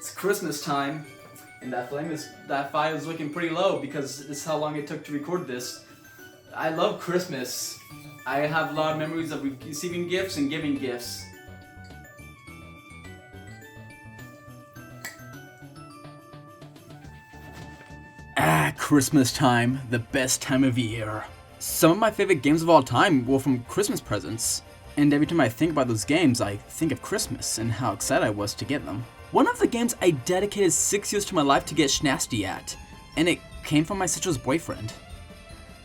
It's Christmas time, and that file is looking pretty low because this is how long it took to record this. I love Christmas. I have a lot of memories of receiving gifts and giving gifts. Christmas time, the best time of year. Some of my favorite games of all time were from Christmas presents, and every time I think about those games, I think of Christmas and how excited I was to get them. One of the games I dedicated 6 years to my life to get schnasty at, and it came from my sister's boyfriend.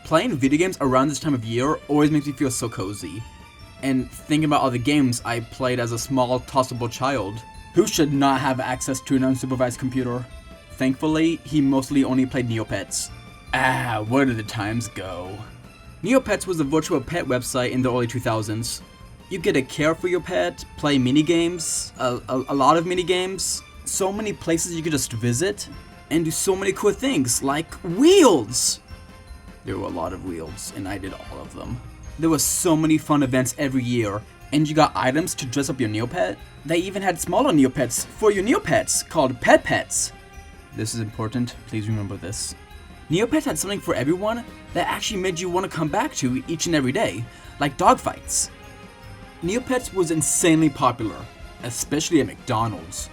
Playing video games around this time of year always makes me feel so cozy, and thinking about all the games I played as a small, tossable child who should not have access to an unsupervised computer. Thankfully, he mostly only played Neopets. Where did the times go? Neopets was a virtual pet website in the early 2000s. You get to care for your pet, play minigames, a lot of minigames, so many places you could just visit, and do so many cool things, like wheels! There were a lot of wheels, and I did all of them. There were so many fun events every year, and you got items to dress up your Neopet. They even had smaller Neopets for your Neopets, called Petpets. This is important, please remember this. Neopets had something for everyone that actually made you want to come back to each and every day, like dogfights. Neopets was insanely popular, especially at McDonald's.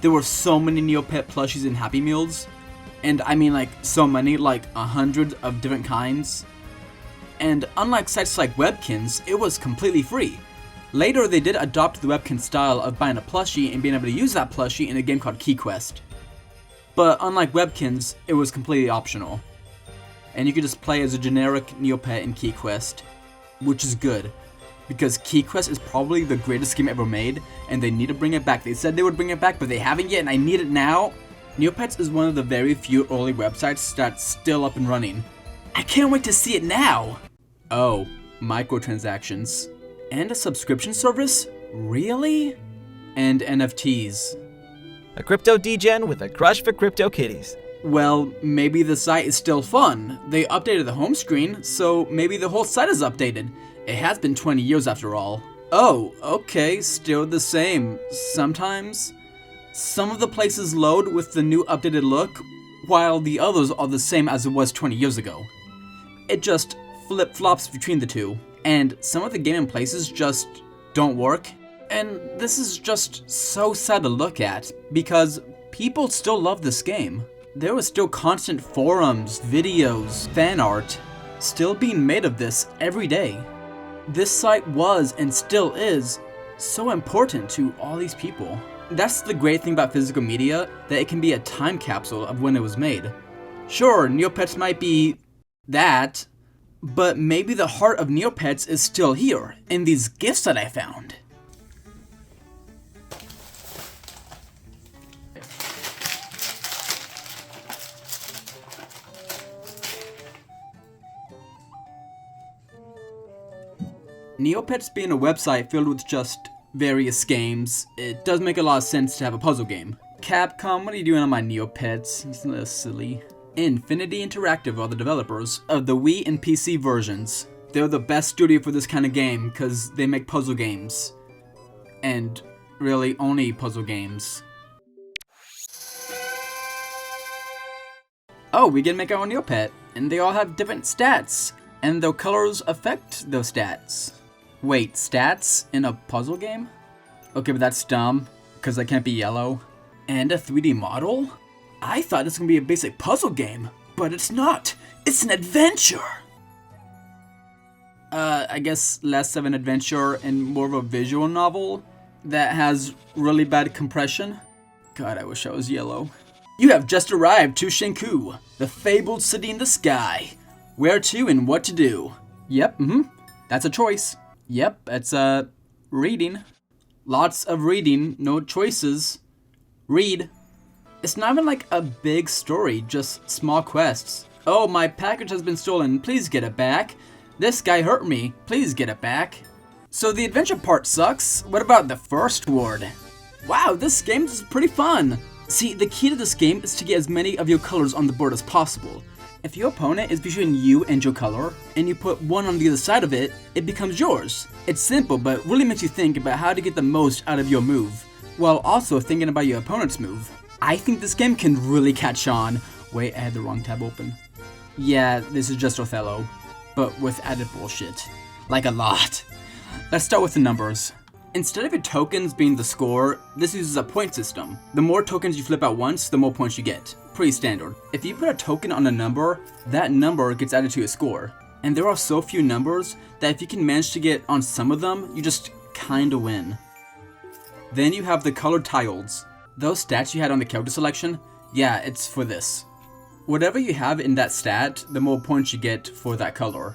There were so many Neopet plushies and Happy Meals, and I mean like so many, like 100 of different kinds. And unlike sites like Webkinz, it was completely free. Later they did adopt the Webkinz style of buying a plushie and being able to use that plushie in a game called KeyQuest. But unlike Webkinz, it was completely optional. And you could just play as a generic Neopet in KeyQuest, which is good, because KeyQuest is probably the greatest game ever made, and they need to bring it back. They said they would bring it back, but they haven't yet, and I need it now. Neopets is one of the very few early websites that's still up and running. I can't wait to see it now! Oh, microtransactions. And a subscription service? Really? And NFTs. A crypto degen with a crush for crypto kitties. Well, maybe the site is still fun. They updated the home screen, so maybe the whole site is updated. It has been 20 years after all. Oh, okay, still the same. Sometimes. Some of the places load with the new updated look, while the others are the same as it was 20 years ago. It just flip-flops between the two, and some of the gaming places just don't work. And this is just so sad to look at, because people still love this game. There was still constant forums, videos, fan art, still being made of this every day. This site was, and still is, so important to all these people. That's the great thing about physical media, that it can be a time capsule of when it was made. Sure, Neopets might be that, but maybe the heart of Neopets is still here, in these gifts that I found. Neopets being a website filled with just various games, it does make a lot of sense to have a puzzle game. Capcom, what are you doing on my Neopets? It's a little silly. Infinity Interactive are the developers of the Wii and PC versions. They're the best studio for this kind of game because they make puzzle games. And really only puzzle games. Oh, we can make our own Neopet, and they all have different stats, and their colors affect those stats. Wait, stats in a puzzle game? Okay, but that's dumb, because I can't be yellow. And a 3D model? I thought it's gonna be a basic puzzle game, but it's not. It's an adventure! I guess less of an adventure and more of a visual novel that has really bad compression. God, I wish I was yellow. You have just arrived to Shinku, the fabled city in the sky. Where to and what to do. Yep, that's a choice. Yep, it's reading. Lots of reading, no choices. Read. It's not even like a big story, just small quests. Oh, my package has been stolen, please get it back. This guy hurt me, please get it back. So the adventure part sucks, what about the first word? Wow, this game is pretty fun. See, the key to this game is to get as many of your colors on the board as possible. If your opponent is between you and your color, and you put one on the other side of it, it becomes yours. It's simple, but really makes you think about how to get the most out of your move. While also thinking about your opponent's move. I think this game can really catch on. Wait, I had the wrong tab open. Yeah, this is just Othello, but with added bullshit. Like a lot. Let's start with the numbers. Instead of your tokens being the score, this uses a point system. The more tokens you flip out once, the more points you get. Pretty standard. If you put a token on a number, that number gets added to your score. And there are so few numbers that if you can manage to get on some of them, you just kinda win. Then you have the colored tiles. Those stats you had on the character selection, yeah, it's for this. Whatever you have in that stat, the more points you get for that color.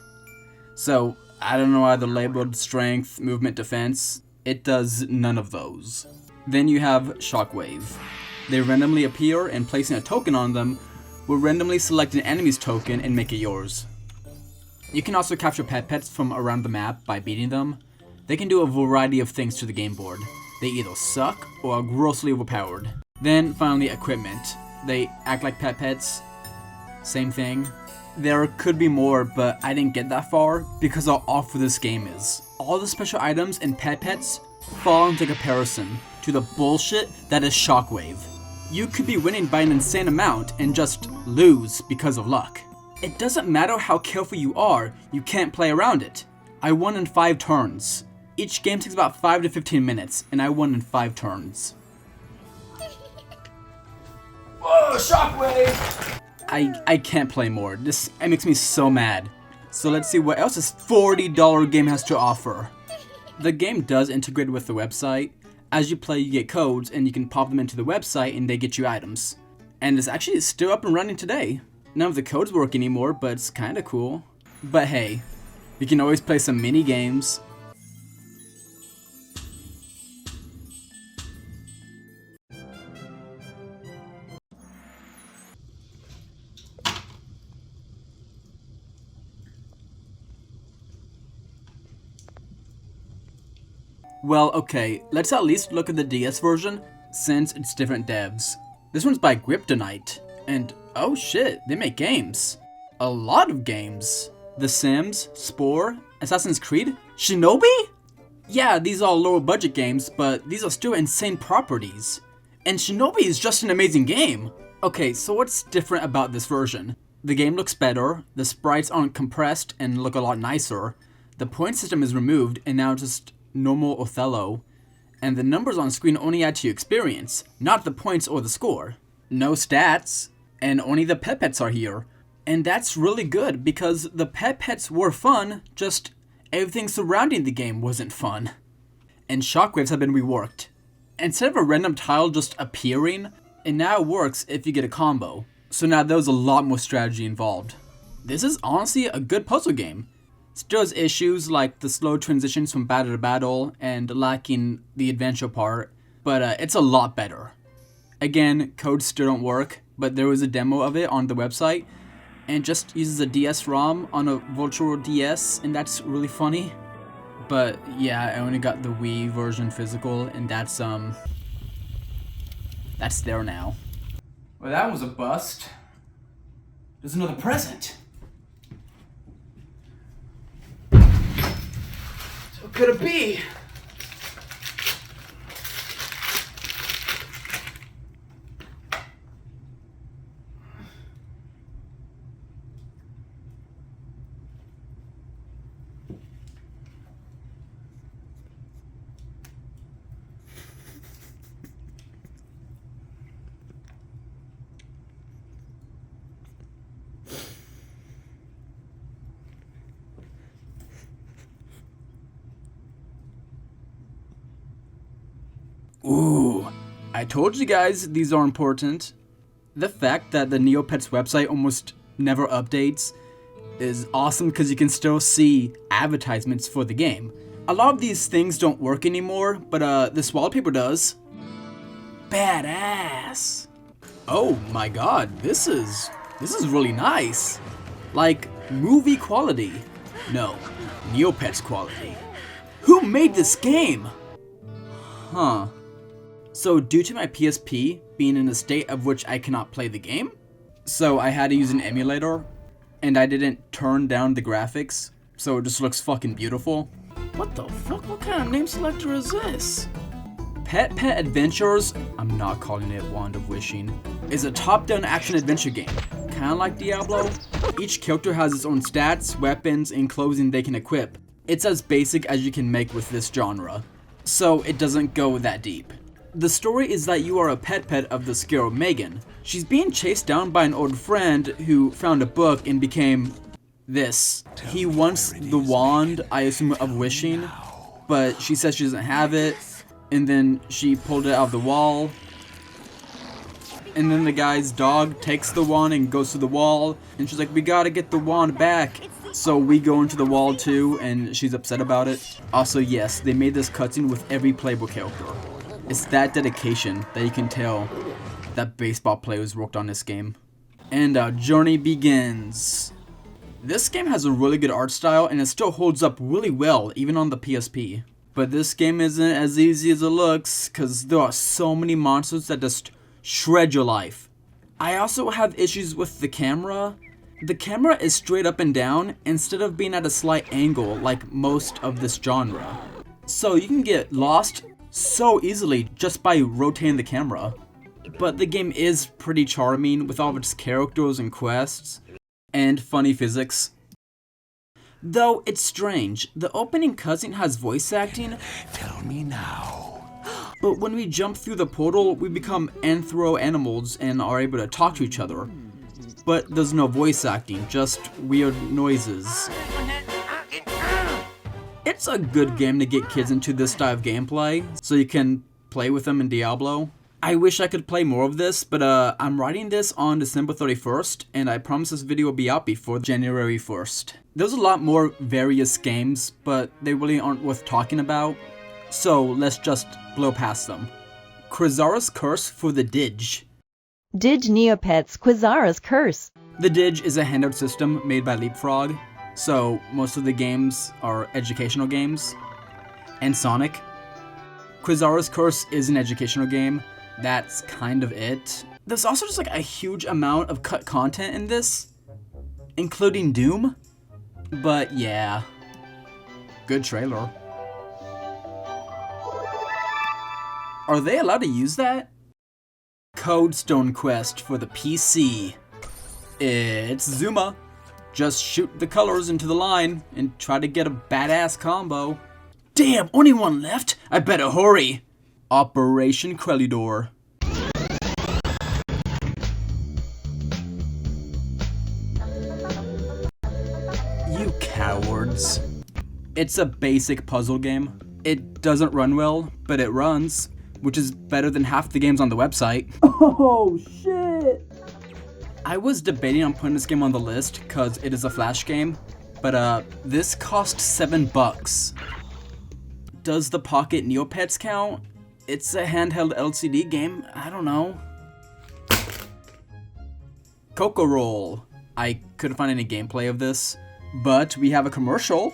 So, I don't know why they're labeled strength, movement, defense. It does none of those. Then you have Shockwave. They randomly appear, and placing a token on them will randomly select an enemy's token and make it yours. You can also capture Petpets from around the map by beating them. They can do a variety of things to the game board. They either suck or are grossly overpowered. Then finally equipment. They act like Petpets. Same thing. There could be more, but I didn't get that far because how awful this game is. All the special items and Petpets fall into comparison to the bullshit that is Shockwave. You could be winning by an insane amount and just lose because of luck. It doesn't matter how careful you are, you can't play around it. I won in 5 turns. Each game takes about 5 to 15 minutes, and I won in 5 turns. Whoa, Shockwave! I can't play more. It makes me so mad. So let's see what else this $40 game has to offer. The game does integrate with the website. As you play, you get codes, and you can pop them into the website, and they get you items. And it's actually still up and running today. None of the codes work anymore, but it's kinda cool. But hey, you can always play some mini games. Well, okay, let's at least look at the DS version, since it's different devs. This one's by Kryptonite, and oh shit, they make games. A lot of games. The Sims, Spore, Assassin's Creed, Shinobi? Yeah, these are all lower budget games, but these are still insane properties. And Shinobi is just an amazing game. Okay, so what's different about this version? The game looks better, the sprites aren't compressed and look a lot nicer, the point system is removed and now just normal Othello, and the numbers on screen only add to your experience, not the points or the score. No stats, and only the Petpets are here. And that's really good, because the Petpets were fun, just everything surrounding the game wasn't fun. And Shockwaves have been reworked. Instead of a random tile just appearing, it now works if you get a combo. So now there's a lot more strategy involved. This is honestly a good puzzle game. Still has issues like the slow transitions from battle to battle and lacking the adventure part, but it's a lot better. Again, codes still don't work, but there was a demo of it on the website, and just uses a DS-ROM on a virtual DS, and that's really funny. But yeah, I only got the Wii version physical, and that's there now. Well, that was a bust. There's another present. What could it be? Ooh, I told you guys these are important. The fact that the Neopets website almost never updates is awesome because you can still see advertisements for the game. A lot of these things don't work anymore, but this wallpaper does. Badass. Oh my god, this is really nice. Like movie quality. No, Neopets quality. Who made this game? Huh. So due to my PSP being in a state of which I cannot play the game, so I had to use an emulator, and I didn't turn down the graphics, so it just looks fucking beautiful. What the fuck? What kind of name selector is this? Petpet Adventures, I'm not calling it Wand of Wishing, is a top-down action-adventure game. Kinda like Diablo. Each character has its own stats, weapons, and clothing they can equip. It's as basic as you can make with this genre, so it doesn't go that deep. The story is that you are a pet of the scarab Megan. She's being chased down by an old friend who found a book and became this. He wants the wand, I assume, of wishing, but she says she doesn't have it, and then she pulled it out of the wall. And then the guy's dog takes the wand and goes to the wall, and she's like, we gotta get the wand back. So we go into the wall too, and she's upset about it. Also, yes, they made this cutscene with every playable character. It's that dedication that you can tell that baseball players worked on this game. And our journey begins. This game has a really good art style, and it still holds up really well, even on the PSP. But this game isn't as easy as it looks, because there are so many monsters that just shred your life. I also have issues with the camera. The camera is straight up and down instead of being at a slight angle like most of this genre. So you can get lost so easily just by rotating the camera. But the game is pretty charming with all of its characters and quests, and funny physics. Though it's strange, the opening cutscene has voice acting. Tell me now. But when we jump through the portal, we become anthro animals and are able to talk to each other. But there's no voice acting, just weird noises. It's a good game to get kids into this style of gameplay, so you can play with them in Diablo. I wish I could play more of this, but I'm writing this on December 31st, and I promise this video will be out before January 1st. There's a lot more various games, but they really aren't worth talking about, so let's just blow past them. Quasara's Curse for the Dig. Dig Neopets Quasara's Curse. The Dig is a handout system made by Leapfrog, so most of the games are educational games. And Sonic. Quasara's Curse is an educational game. That's kind of it. There's also just like a huge amount of cut content in this, including Doom. But yeah, good trailer. Are they allowed to use that? Codestone Quest for the PC. It's Zuma. Just shoot the colors into the line and try to get a badass combo. Damn, only one left? I better hurry. Operation Crelidor. You cowards. It's a basic puzzle game. It doesn't run well, but it runs, which is better than half the games on the website. Oh shit! I was debating on putting this game on the list because it is a Flash game, but this cost $7. Does the Pocket Neopets count? It's a handheld LCD game, I don't know. Coco Roll. I couldn't find any gameplay of this, but we have a commercial.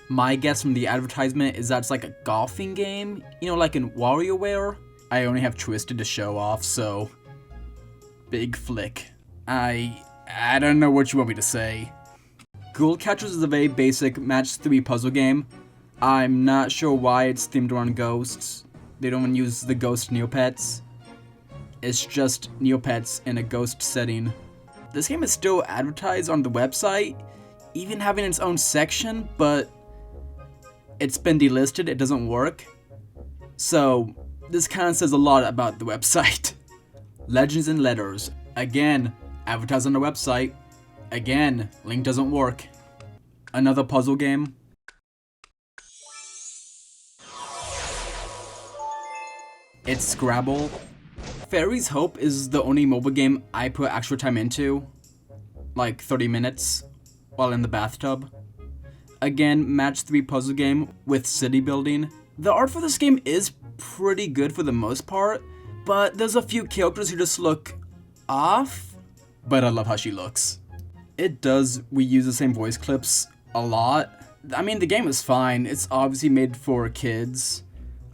My guess from the advertisement is that it's like a golfing game, you know, like in WarioWare. I only have Twisted to show off, so big flick. I don't know what you want me to say. Ghoul Catchers is a very basic match 3 puzzle game. I'm not sure why it's themed around ghosts. They don't even use the ghost Neopets. It's just Neopets in a ghost setting. This game is still advertised on the website, even having its own section, but it's been delisted, it doesn't work. So, this kind of says a lot about the website. Legends and Letters. Again, advertised on the website. Again, link doesn't work. Another puzzle game. It's Scrabble. Faerie's Hope is the only mobile game I put extra time into. Like 30 minutes, while in the bathtub. Again, match 3 puzzle game with city building. The art for this game is pretty good for the most part, but there's a few characters who just look off, but I love how she looks. it does reuse the same voice clips a lot. I mean, the game is fine. It's obviously made for kids.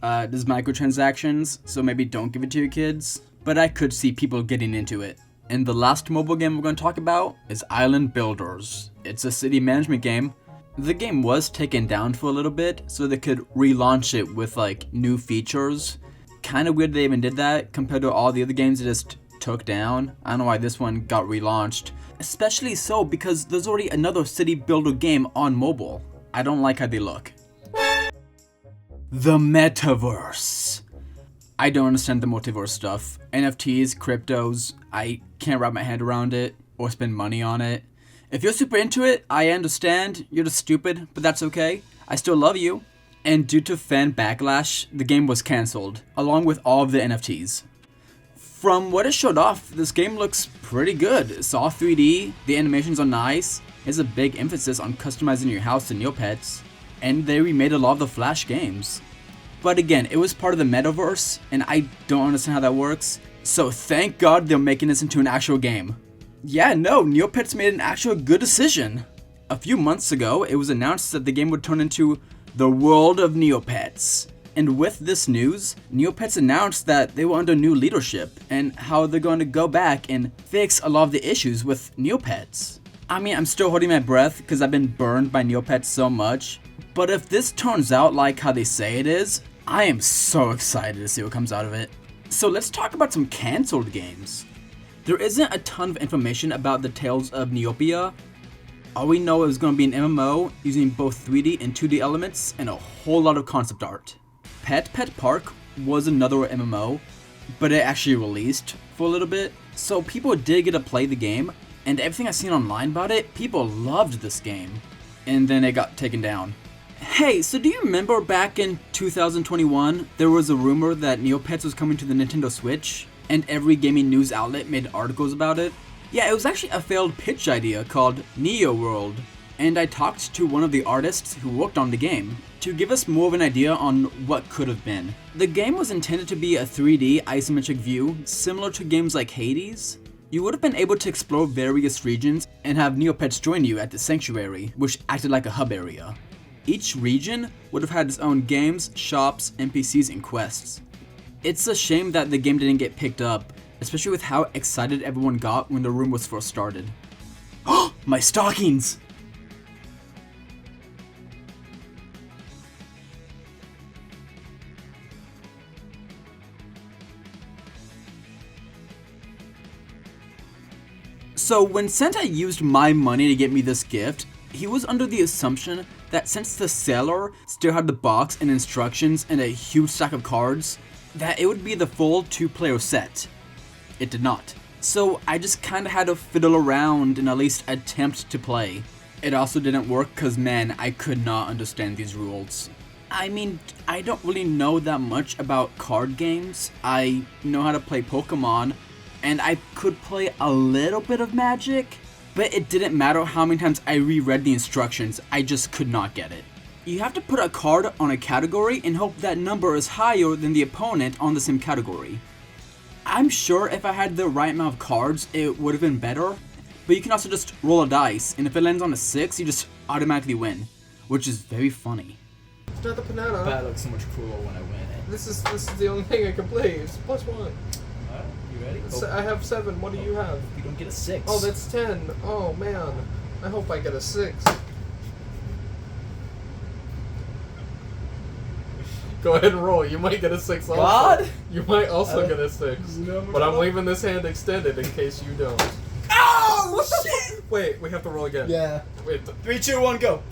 There's microtransactions, so maybe don't give it to your kids. But I could see people getting into it. And the last mobile game we're going to talk about is Island Builders. It's a city management game. The game was taken down for a little bit, so they could relaunch it with like new features. Kind of weird they even did that compared to all the other games they just took down. I don't know why this one got relaunched. Especially so because there's already another city builder game on mobile. I don't like how they look. The Metaverse. I don't understand the multiverse stuff. NFTs, cryptos, I can't wrap my head around it or spend money on it. If you're super into it, I understand. You're just stupid, but that's okay. I still love you. And due to fan backlash, the game was cancelled, along with all of the NFTs. From what it showed off, this game looks pretty good. It's all 3D, the animations are nice, there's a big emphasis on customizing your house in Neopets, and they remade a lot of the Flash games. But again, it was part of the metaverse, and I don't understand how that works, so thank God they're making this into an actual game. Yeah, no, Neopets made an actual good decision. A few months ago, it was announced that the game would turn into the world of Neopets. And with this news, Neopets announced that they were under new leadership and how they're going to go back and fix a lot of the issues with Neopets. I mean, I'm still holding my breath because I've been burned by Neopets so much, but if this turns out like how they say it is, I am so excited to see what comes out of it. So let's talk about some cancelled games. There isn't a ton of information about the Tales of Neopia. All we know is going to be an MMO using both 3D and 2D elements and a whole lot of concept art. Petpet Park was another MMO, but it actually released for a little bit, so people did get to play the game, and everything I've seen online about it, people loved this game. And then it got taken down. Hey, so do you remember back in 2021, there was a rumor that Neopets was coming to the Nintendo Switch, and every gaming news outlet made articles about it? Yeah, it was actually a failed pitch idea called Neo World, and I talked to one of the artists who worked on the game to give us more of an idea on what could have been. The game was intended to be a 3D isometric view, similar to games like Hades. You would have been able to explore various regions and have Neopets join you at the sanctuary, which acted like a hub area. Each region would have had its own games, shops, NPCs, and quests. It's a shame that the game didn't get picked up, especially with how excited everyone got when the room was first started. Oh, my stockings! So when Santa used my money to get me this gift, he was under the assumption that since the seller still had the box and instructions and a huge stack of cards, that it would be the full 2-player set. It did not. So I just kinda had to fiddle around and at least attempt to play. It also didn't work cause man, I could not understand these rules. I mean, I don't really know that much about card games. I know how to play Pokemon, and I could play a little bit of Magic, but it didn't matter how many times I reread the instructions, I just could not get it. You have to put a card on a category and hope that number is higher than the opponent on the same category. I'm sure if I had the right amount of cards, it would have been better, but you can also just roll a dice, and if it lands on a 6, you just automatically win, which is very funny. It's not the banana. That looks so much cooler when I win it. This is the only thing I can play. It's +1. You ready? I have 7. What do you have? You don't get a 6. Oh, that's 10. Oh man. I hope I get a 6. Go ahead and roll. You might get a 6 also. God? You might also get a 6. But I'm leaving this hand extended in case you don't. Oh, shit! Wait, we have to roll again. Yeah. Wait. 3, 2, 1, go.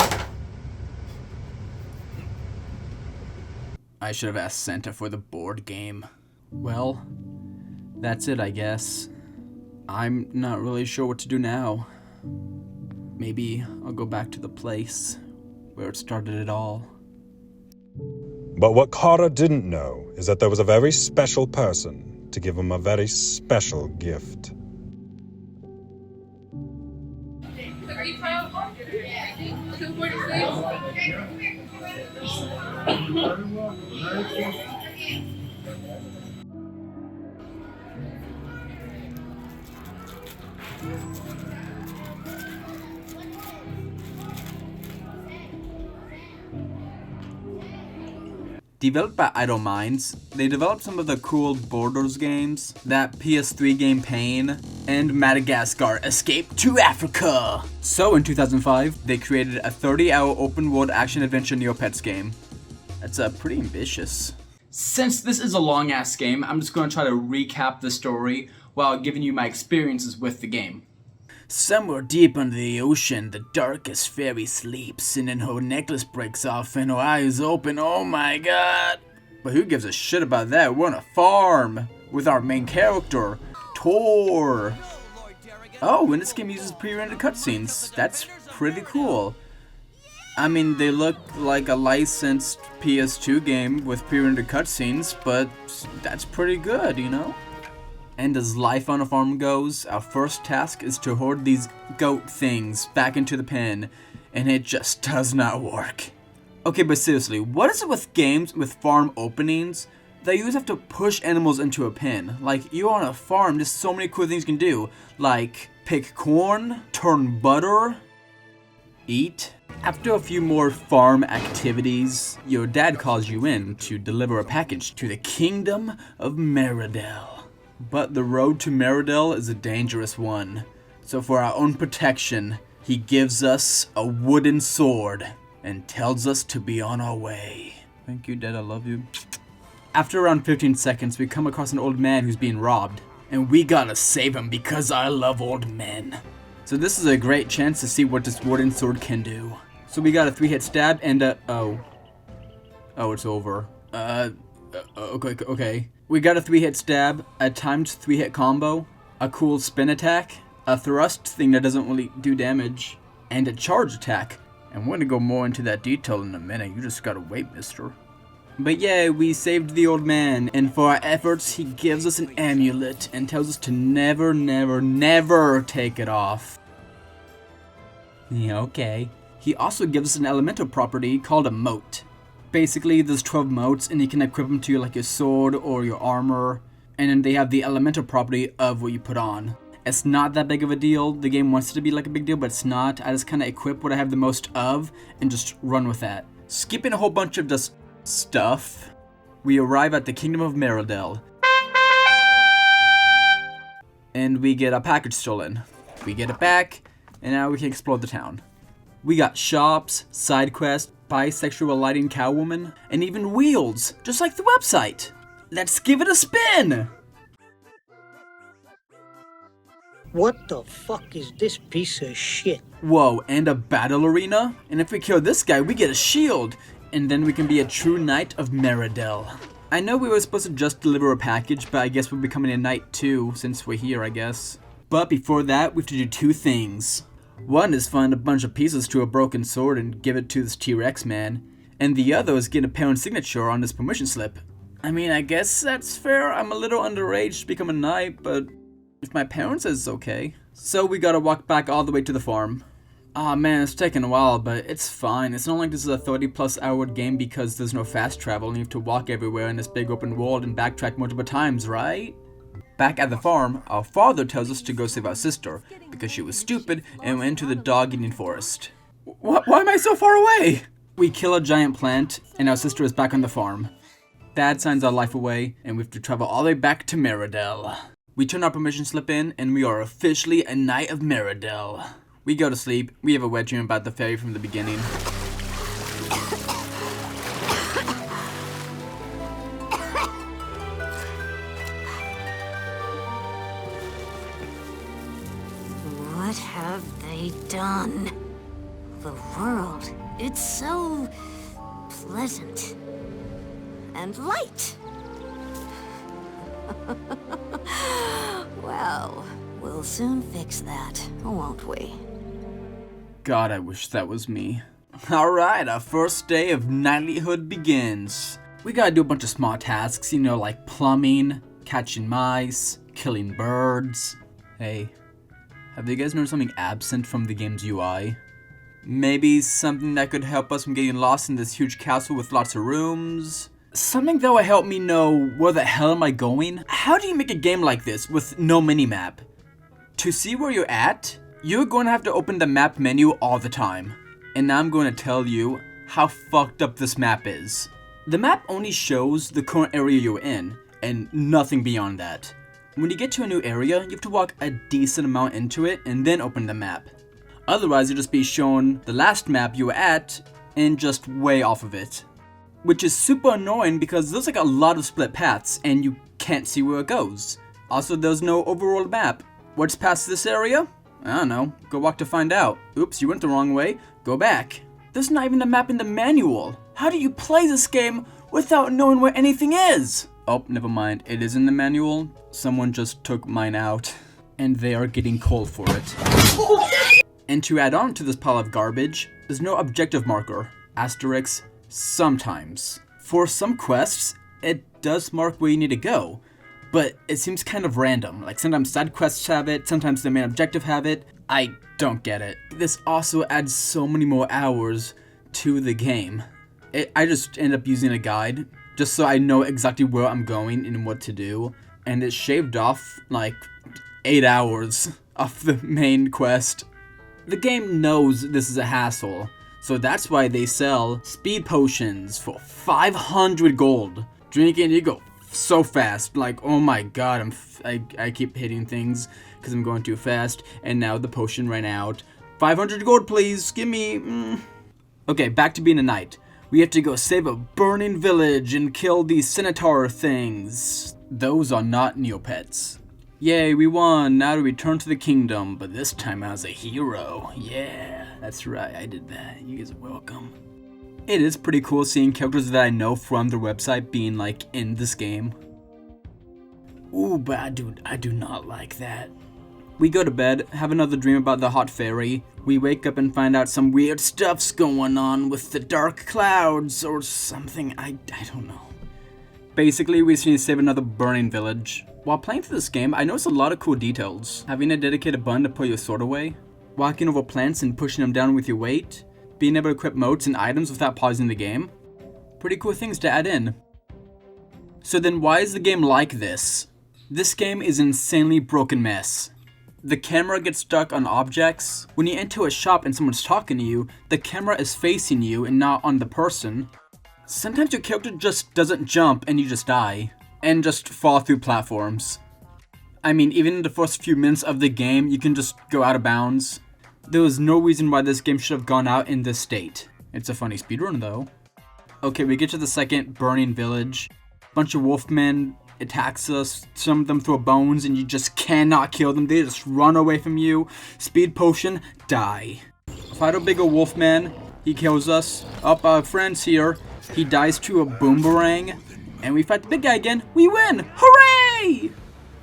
I should have asked Santa for the board game. Well, that's it, I guess. I'm not really sure what to do now. Maybe I'll go back to the place where it started it all. But what Carter didn't know is that there was a very special person to give him a very special gift. Are you proud? 240, please. Developed by Idle Minds, they developed some of the cool Borders games, that PS3 game Pain, and Madagascar Escape to Africa. So in 2005, they created a 30-hour open-world action-adventure Neopets game. That's pretty ambitious. Since this is a long-ass game, I'm just going to try to recap the story while giving you my experiences with the game. Somewhere deep under the ocean, the darkest fairy sleeps, and then her necklace breaks off and her eyes open. Oh my god! But who gives a shit about that? We're on a farm with our main character, Tor. Oh, and this game uses pre-rendered cutscenes. That's pretty cool. I mean, they look like a licensed PS2 game with pre-rendered cutscenes, but that's pretty good, you know? And as life on a farm goes, our first task is to hoard these goat things back into the pen, and it just does not work. Okay, but seriously, what is it with games with farm openings that you just have to push animals into a pen? Like, you're on a farm, there's so many cool things you can do, like pick corn, turn butter, eat. After a few more farm activities, your dad calls you in to deliver a package to the Kingdom of Meridel. But the road to Meridel is a dangerous one, so for our own protection, he gives us a wooden sword and tells us to be on our way. Thank you, Dad, I love you. After around 15 seconds, we come across an old man who's being robbed, and we gotta save him because I love old men. So this is a great chance to see what this wooden sword can do. So we got a 3-hit stab and oh, it's over. Okay. We got a 3-hit stab, a timed 3-hit combo, a cool spin attack, a thrust thing that doesn't really do damage, and a charge attack. And we're gonna go more into that detail in a minute, you just gotta wait, mister. But yeah, we saved the old man, and for our efforts, he gives us an amulet and tells us to never, never, never take it off. Yeah, okay. He also gives us an elemental property called a mote. Basically, there's 12 motes, and you can equip them to like your sword or your armor, and then they have the elemental property of what you put on. It's not that big of a deal. The game wants it to be like a big deal, but it's not. I just kind of equip what I have the most of, and just run with that. Skipping a whole bunch of just stuff, we arrive at the Kingdom of Meridel, and we get a package stolen. We get it back, and now we can explore the town. We got shops, side quests, bisexual lighting cowwoman, and even wheels, just like the website. Let's give it a spin! What the fuck is this piece of shit? Whoa, and a battle arena? And if we kill this guy, we get a shield, and then we can be a true knight of Meridel. I know we were supposed to just deliver a package, but I guess we're becoming a knight too, since we're here, I guess. But before that, we have to do 2 things. One is find a bunch of pieces to a broken sword and give it to this T-Rex man, and the other is get a parent signature on this permission slip. I mean, I guess that's fair. I'm a little underage to become a knight, but if my parents says it's okay. So we gotta walk back all the way to the farm. Aw man, it's taking a while, but it's fine. It's not like this is a 30+ hour game because there's no fast travel and you have to walk everywhere in this big open world and backtrack multiple times, right? Back at the farm, our father tells us to go save our sister, because she was stupid and went into the dog-eating forest. Why am I so far away? We kill a giant plant, and our sister is back on the farm. Dad signs our life away, and we have to travel all the way back to Meridel. We turn our permission slip in, and we are officially a Knight of Meridel. We go to sleep. We have a wet dream about the fairy from the beginning. What have they done? The world, it's so pleasant and light. Well, we'll soon fix that, won't we? God, I wish that was me. Alright, our first day of knightlyhood begins. We gotta do a bunch of small tasks, you know, like plumbing, catching mice, killing birds. Hey, have you guys noticed something absent from the game's UI? Maybe something that could help us from getting lost in this huge castle with lots of rooms? Something that will help me know where the hell am I going? How do you make a game like this with no minimap? To see where you're at, you're going to have to open the map menu all the time. And I'm going to tell you how fucked up this map is. The map only shows the current area you're in, and nothing beyond that. When you get to a new area, you have to walk a decent amount into it and then open the map. Otherwise, you'll just be shown the last map you were at and just way off of it. Which is super annoying because there's like a lot of split paths and you can't see where it goes. Also, there's no overall map. What's past this area? I don't know. Go walk to find out. Oops, you went the wrong way. Go back. There's not even a map in the manual. How do you play this game without knowing where anything is? Oh, never mind. It is in the manual. Someone just took mine out. And they are getting cold for it. And to add on to this pile of garbage, there's no objective marker. Asterisk, sometimes. For some quests, it does mark where you need to go. But it seems kind of random. Like sometimes side quests have it, sometimes the main objective have it. I don't get it. This also adds so many more hours to the game. I just end up using a guide just so I know exactly where I'm going and what to do. And it shaved off like 8 hours off the main quest. The game knows this is a hassle, so that's why they sell speed potions for 500 gold. Drink it and you go so fast, like oh my god, I keep hitting things because I'm going too fast, and now the potion ran out. 500 gold please, give me. Okay, back to being a knight. We have to go save a burning village and kill these centaur things. Those are not Neopets. Yay, we won. Now to return to the kingdom, but this time as a hero. Yeah, that's right, I did that. You guys are welcome. It is pretty cool seeing characters that I know from their website being like in this game. Ooh, but I do not like that. We go to bed, have another dream about the hot fairy. We wake up and find out some weird stuff's going on with the dark clouds or something. I don't know. Basically, we just need to save another burning village. While playing through this game, I noticed a lot of cool details. Having a dedicated button to put your sword away, walking over plants and pushing them down with your weight, being able to equip motes and items without pausing the game. Pretty cool things to add in. So then why is the game like this? This game is an insanely broken mess. The camera gets stuck on objects. When you enter a shop and someone's talking to you, the camera is facing you and not on the person. Sometimes your character just doesn't jump and you just die. And just fall through platforms. I mean, even in the first few minutes of the game, you can just go out of bounds. There was no reason why this game should have gone out in this state. It's a funny speedrun though. Okay, we get to the second burning village. Bunch of wolfmen attacks us, some of them throw bones and you just cannot kill them. They just run away from you. Speed potion, die. Fight a bigger wolfman, he kills us. Up, our friend's here. He dies to a boomerang. And we fight the big guy again. We win! Hooray!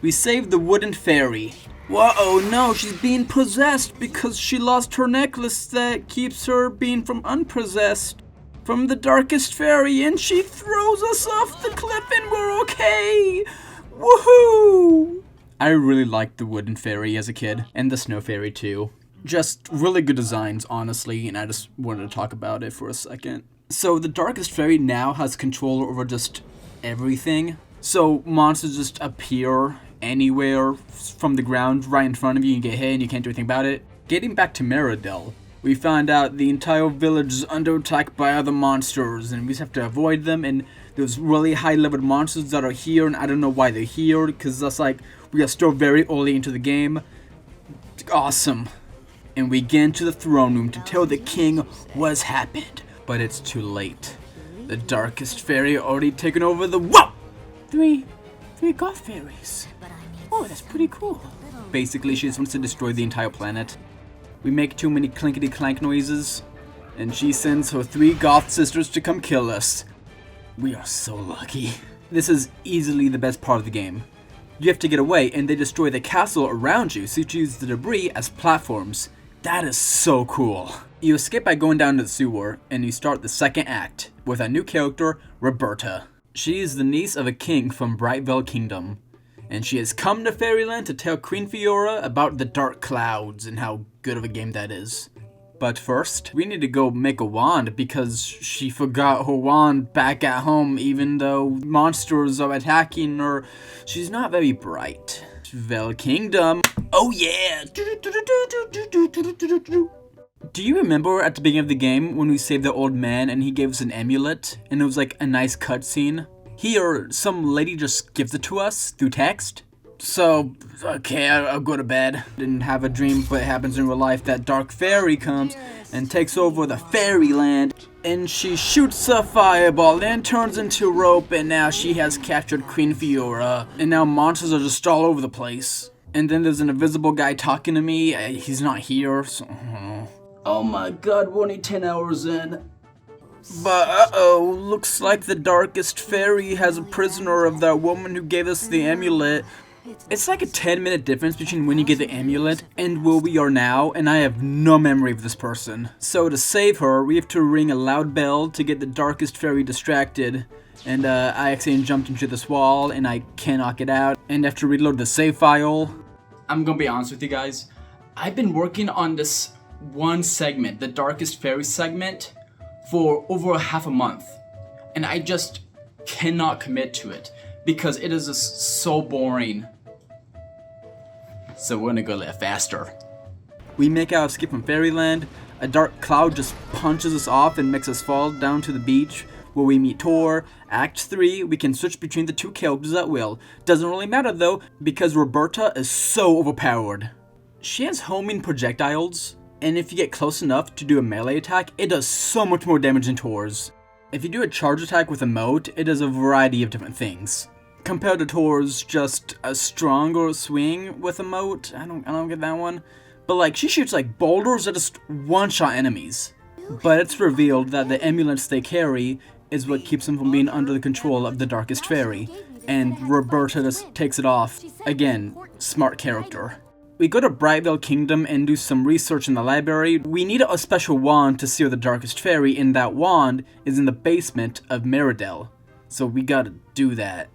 We saved the wooden fairy. Whoa, no, she's being possessed because she lost her necklace that keeps her being from unpossessed. From the darkest fairy, and she throws us off the cliff and we're okay! Woohoo! I really liked the wooden fairy as a kid, and the snow fairy too. Just really good designs, honestly, and I just wanted to talk about it for a second. So the darkest fairy now has control over just everything. So monsters just appear anywhere from the ground right in front of you and get hit and you can't do anything about it. Getting back to Meridel, we found out the entire village is under attack by other monsters and we just have to avoid them, and there's really high leveled monsters that are here and I don't know why they're here because that's like we are still very early into the game. Awesome. And we get into the throne room to tell the king what's happened, but it's too late. The darkest fairy already taken over the— Whoa! Three goth fairies. Oh, that's pretty cool. Basically, she just wants to destroy the entire planet. We make too many clinkety clank noises, and she sends her 3 goth sisters to come kill us. We are so lucky. This is easily the best part of the game. You have to get away, and they destroy the castle around you, so you use the debris as platforms. That is so cool. You escape by going down to the sewer, and you start the second act with a new character, Roberta. She is the niece of a king from Brightvale Kingdom, and she has come to Fairyland to tell Queen Fiora about the Dark Clouds and how good of a game that is. But first, we need to go make a wand because she forgot her wand back at home even though monsters are attacking her. She's not very bright. Vel Kingdom. Oh yeah! Do you remember at the beginning of the game when we saved the old man and he gave us an amulet and it was like a nice cutscene? Here, some lady just gives it to us through text. So, okay, I'll go to bed. Didn't have a dream, but it happens in real life that Dark Faerie comes and takes over the fairy land. And she shoots a fireball, then turns into rope, and now she has captured Queen Fiora. And now monsters are just all over the place. And then there's an invisible guy talking to me. He's not here, so... Oh my god, we're only 10 hours in. But uh-oh, looks like the Darkest Fairy has a prisoner of that woman who gave us the amulet. It's like a 10-minute difference between when you get the amulet and where we are now, and I have no memory of this person. So to save her, we have to ring a loud bell to get the Darkest Fairy distracted. And I accidentally jumped into this wall, and I cannot get out, and have to reload the save file. I'm gonna be honest with you guys. I've been working on this one segment, the Darkest Fairy segment, for over half a month. And I just cannot commit to it, because it is just so boring. So we're gonna go a little faster. We make our escape from Fairyland. A dark cloud just punches us off and makes us fall down to the beach where we meet Tor. Act 3, we can switch between the two characters at will. Doesn't really matter though, because Roberta is so overpowered. She has homing projectiles, and if you get close enough to do a melee attack, it does so much more damage than Tor's. If you do a charge attack with a moat, it does a variety of different things. Compared to Tor's just a stronger swing with a moat. I don't get that one. But like, she shoots like boulders that just one-shot enemies. But it's revealed that the amulets they carry is what keeps them from being under the control of the Darkest Fairy. And Roberta just takes it off. Again, smart character. We go to Brightvale Kingdom and do some research in the library. We need a special wand to seal the Darkest Fairy, and that wand is in the basement of Meridel. So we gotta do that.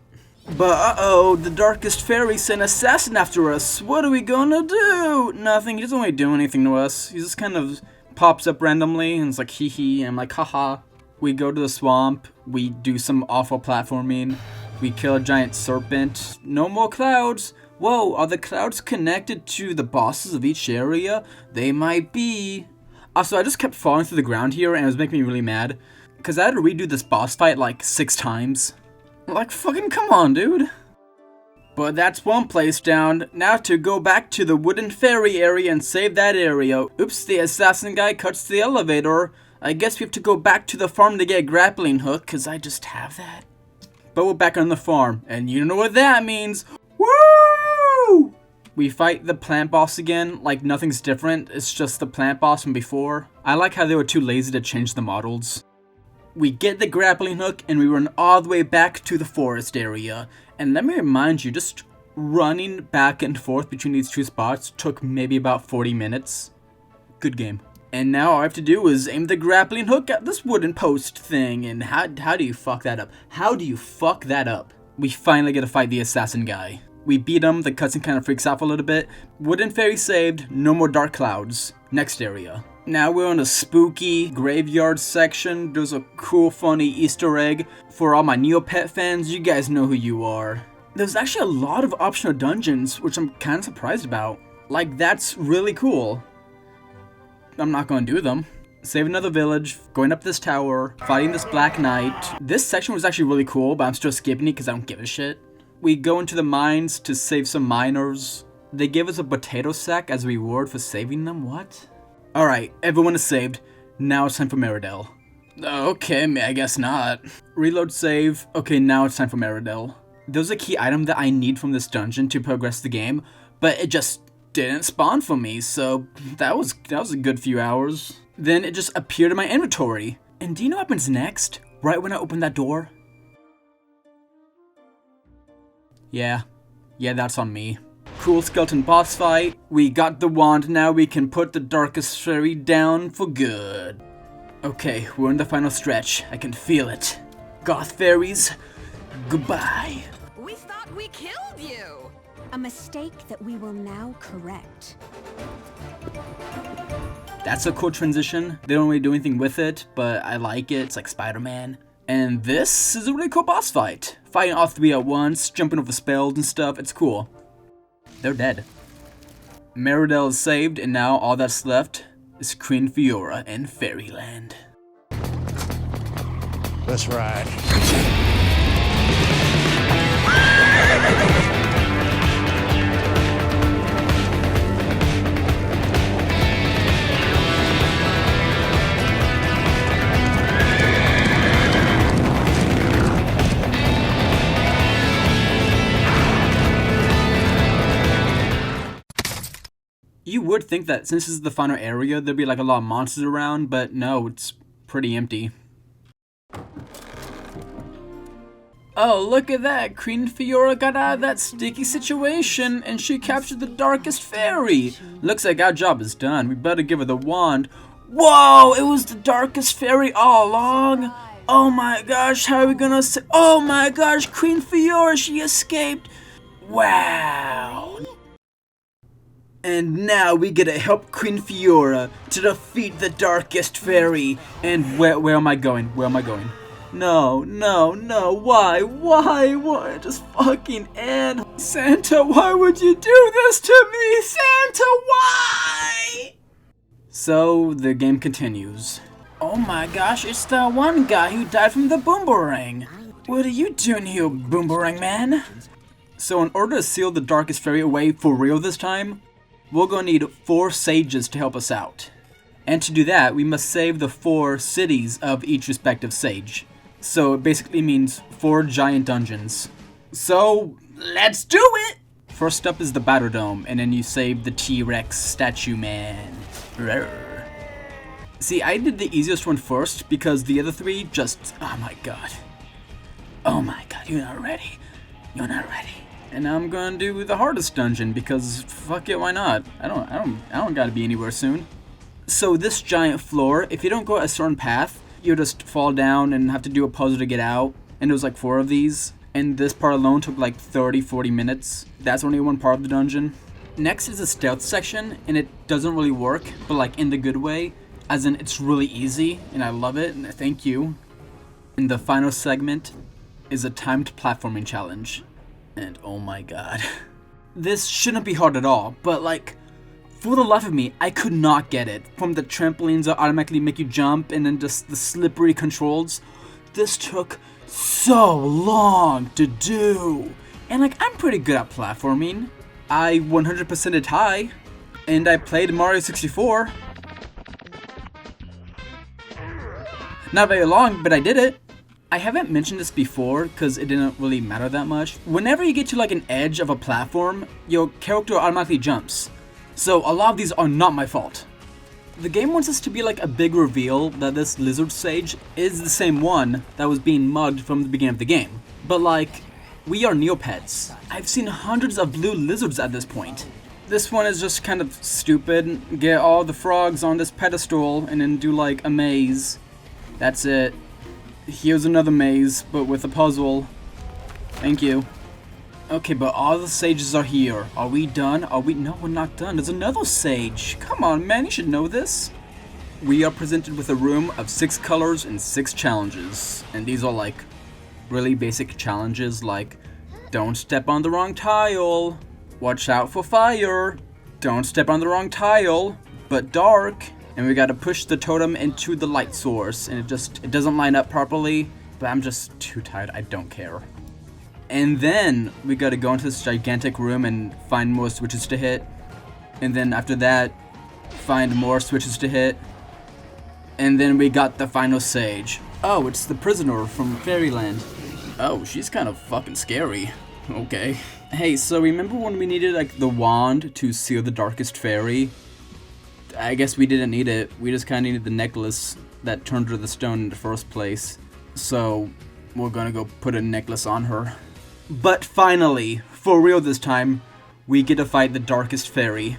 But uh-oh, the Darkest Fairy sent an assassin after us. What are we gonna do? Nothing, he doesn't really do anything to us. He just kind of pops up randomly and it's like hee hee, and I'm like haha. We go to the swamp, we do some awful platforming, we kill a giant serpent. No more clouds. Whoa, are the clouds connected to the bosses of each area? They might be. Also, I just kept falling through the ground here and it was making me really mad, because I had to redo this boss fight like 6 times. Like, fucking come on, dude. But that's one place down. Now to go back to the wooden fairy area and save that area. Oops, the assassin guy cuts the elevator. I guess we have to go back to the farm to get a grappling hook, because I just have that. But we're back on the farm, and you know what that means. Woo! We fight the plant boss again, like nothing's different. It's just the plant boss from before. I like how they were too lazy to change the models. We get the grappling hook and we run all the way back to the forest area. And let me remind you, just running back and forth between these two spots took maybe about 40 minutes. Good game. And now all I have to do is aim the grappling hook at this wooden post thing. And how do you fuck that up? How do you fuck that up? We finally get to fight the assassin guy. We beat him, the cutscene kind of freaks out a little bit. Wooden fairy saved, no more dark clouds. Next area. Now we're on a spooky graveyard section. There's a cool, funny Easter egg. For all my Neopet fans, you guys know who you are. There's actually a lot of optional dungeons, which I'm kind of surprised about. Like, that's really cool. I'm not going to do them. Save another village, going up this tower, fighting this Black Knight. This section was actually really cool, but I'm still skipping it because I don't give a shit. We go into the mines to save some miners. They give us a potato sack as a reward for saving them. What? Alright, everyone is saved. Now it's time for Meridel. Okay, I guess not. Reload save. Okay, now it's time for Meridel. There's a key item that I need from this dungeon to progress the game, but it just didn't spawn for me, so that was a good few hours. Then it just appeared in my inventory. And do you know what happens next? Right when I open that door? Yeah, that's on me. Cool skeleton boss fight. We got the wand, now we can put the Darkest Fairy down for good. Okay, we're in the final stretch. I can feel it. Goth fairies, goodbye. We thought we killed you! A mistake that we will now correct. That's a cool transition. They don't really do anything with it, but I like it. It's like Spider-Man. And this is a really cool boss fight. Fighting all 3 at once, jumping over spells and stuff. It's cool. They're dead. Meridel is saved, and now all that's left is Queen Fiora and Fairyland. Let's ride. You would think that since this is the final area, there'd be like a lot of monsters around, but no, it's pretty empty. Oh, look at that! Queen Fiora got out of that sticky situation, and she captured the darkest fairy! Looks like our job is done. We better give her the wand. Whoa! It was the darkest fairy all along! Oh my gosh, how are we gonna say— oh my gosh, Queen Fiora, she escaped! Wow! And now we get to help Queen Fiora to defeat the darkest fairy. And where am I going? Where am I going? No, no, no, why, just fucking end. Santa, why would you do this to me? Santa, why? So, the game continues. Oh my gosh, it's the one guy who died from the boomerang. What are you doing here, boomerang man? So in order to seal the darkest fairy away for real this time, we're gonna need 4 sages to help us out. And to do that, we must save the 4 cities of each respective sage. So it basically means 4 giant dungeons. So, let's do it! First up is the Battle Dome, and then you save the T-Rex statue man. Rawr. See, I did the easiest one first, because the other 3 just— oh my god. Oh my god, you're not ready. You're not ready. And now I'm gonna do the hardest dungeon, because fuck it, why not? I don't gotta be anywhere soon. So this giant floor, if you don't go a certain path, you'll just fall down and have to do a puzzle to get out. And there was like 4 of these. And this part alone took like 30-40 minutes. That's only one part of the dungeon. Next is the stealth section, and it doesn't really work, but like in the good way. As in, it's really easy, and I love it, and thank you. And the final segment is a timed platforming challenge. And oh my god. This shouldn't be hard at all, but like, for the life of me, I could not get it. From the trampolines that automatically make you jump, and then just the slippery controls. This took so long to do. And like, I'm pretty good at platforming. I 100%ed high, and I played Mario 64. Not very long, but I did it. I haven't mentioned this before because it didn't really matter that much. Whenever you get to like an edge of a platform, your character automatically jumps. So a lot of these are not my fault. The game wants us to be like a big reveal that this lizard sage is the same one that was being mugged from the beginning of the game. But like, we are Neopets. I've seen hundreds of blue lizards at this point. This one is just kind of stupid. Get all the frogs on this pedestal and then do like a maze. That's it. Here's another maze, but with a puzzle. Thank you. Okay, but all the sages are here. Are we done? No, we're not done. There's another sage. Come on, man, you should know this. We are presented with a room of 6 colors and 6 challenges. And these are like really basic challenges like, don't step on the wrong tile. Watch out for fire. Don't step on the wrong tile, but dark. And we gotta push the totem into the light source, and it doesn't line up properly, but I'm just too tired, I don't care. And then we gotta go into this gigantic room and find more switches to hit. And then after that, find more switches to hit. And then we got the final sage. Oh, it's the prisoner from Fairyland. Oh, she's kind of fucking scary. Okay. Hey, so remember when we needed like the wand to seal the darkest fairy? I guess we didn't need it. We just kind of needed the necklace that turned her to the stone in the first place. So we're gonna go put a necklace on her. But finally, for real this time, we get to fight the darkest fairy.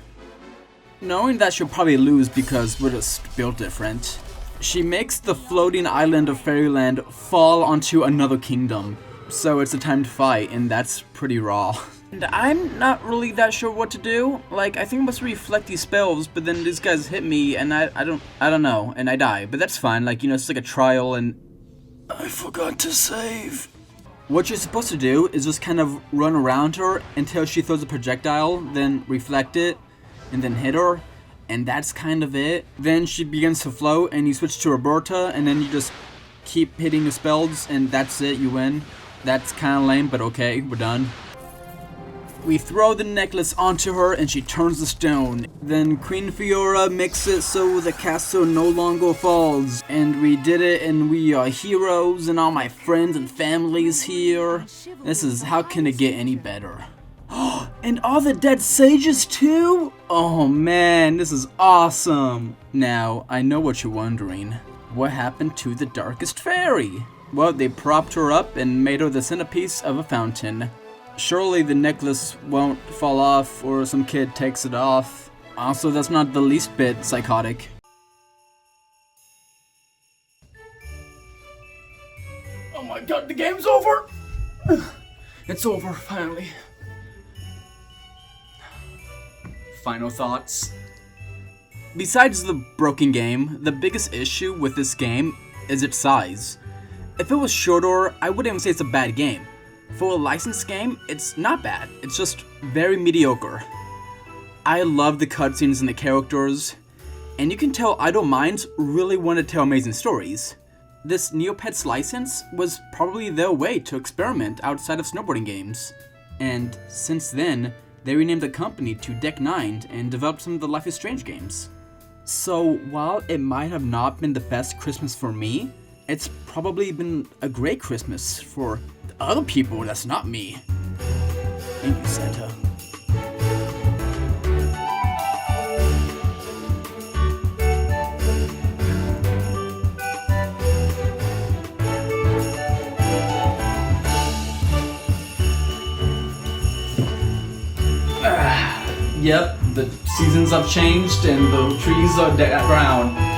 Knowing that she'll probably lose because we're just built different, she makes the floating island of Fairyland fall onto another kingdom. So it's a timed fight, and that's pretty raw. And I'm not really that sure what to do. Like, I think I'm supposed to reflect these spells, but then these guys hit me, and I don't know, and I die. But that's fine, like, you know, it's like a trial, and I forgot to save. What you're supposed to do is just kind of run around her until she throws a projectile, then reflect it, and then hit her. and that's kind of it. Then she begins to float, and you switch to Roberta, and then you just keep hitting your spells, and that's it, you win. That's kind of lame, but okay, we're done. We throw the necklace onto her and she turns to stone. Then Queen Fiora makes it so the castle no longer falls. And we did it, and we are heroes, and all my friends and families here. This is, how can it get any better? And all the dead sages too? Oh man, this is awesome. Now, I know what you're wondering. What happened to the darkest fairy? Well, they propped her up and made her the centerpiece of a fountain. Surely the necklace won't fall off or some kid takes it off. Also, that's not the least bit psychotic. Oh my god, the game's over! It's over, finally. Final thoughts. Besides the broken game, the biggest issue with this game is its size. If it was shorter, I wouldn't even say it's a bad game. For a licensed game, it's not bad, it's just very mediocre. I love the cutscenes and the characters, and you can tell Idle Minds really want to tell amazing stories. This Neopets license was probably their way to experiment outside of snowboarding games. And since then, they renamed the company to Deck 9 and developed some of the Life is Strange games. So while it might have not been the best Christmas for me, it's probably been a great Christmas for other people that's not me. Thank you, Santa. Yep, the seasons have changed and the trees are brown.